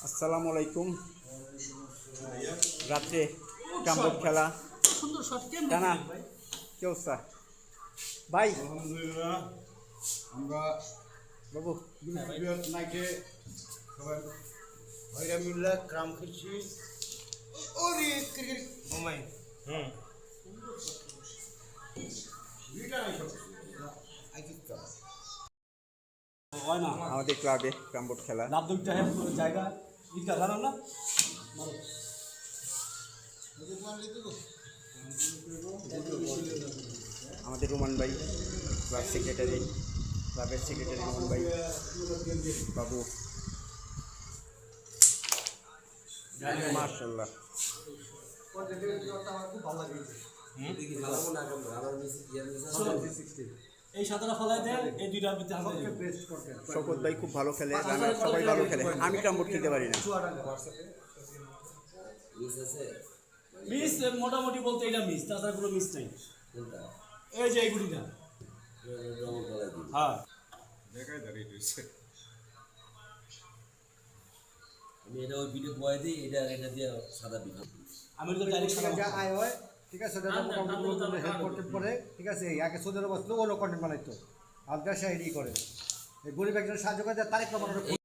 আসসালামু আলাইকুম। রাত্রে ক্যাম্পবোর্ড খেলা টানা কি অবস্থা ভাই? আলহামদুলিল্লাহ আমরা বাবু নাইটে সবাই ভাইরা মিল্লা ক্রাম খেলছি। ওরে ক্রিকেট ঘুমাই দুইটা নাই সব আইতিকা হয় না আমাদের ক্লাবে ক্যাম্পবোর্ড খেলা। লাভ দুইটা হ্যাঁ জায়গা ইটকা জানো না আমাদের রোমান ভাই ক্লাব সেক্রেটারি, ক্লাবের সেক্রেটারি রোমান ভাই বাবু। মাশাআল্লাহ এই সাদারা ফলাই দেয় এই দুইটা ভিতরে আমাদের শওকত ভাই খুব ভালো খেলে, রানার সবাই ভালো খেলে, আমি ক্যাম্পবোর্ড খেলতে পারি না। মিস মোটামুটি বলতে এটা মিস, তাছাড়া কোনো মিস নাই। এই যে এইগুলিটা হ্যাঁ দেখাই দাঁড়িয়ে রয়েছে। আমি এটা ওই ভিডিও বয়ে দিই, এটা দিয়ে সাদা বিঘা আমি তো ডাইরেক্ট সাদা যা আয় হয় ঠিক আছে, হেল্প করতে পারে ঠিক আছে। আগে সৌদি আরব আসলো ওরা কন্টেন্ট বানাইতো, আলগা সে এডি করে। এই গরিব একজন সাহায্য করে তারেক রহমানের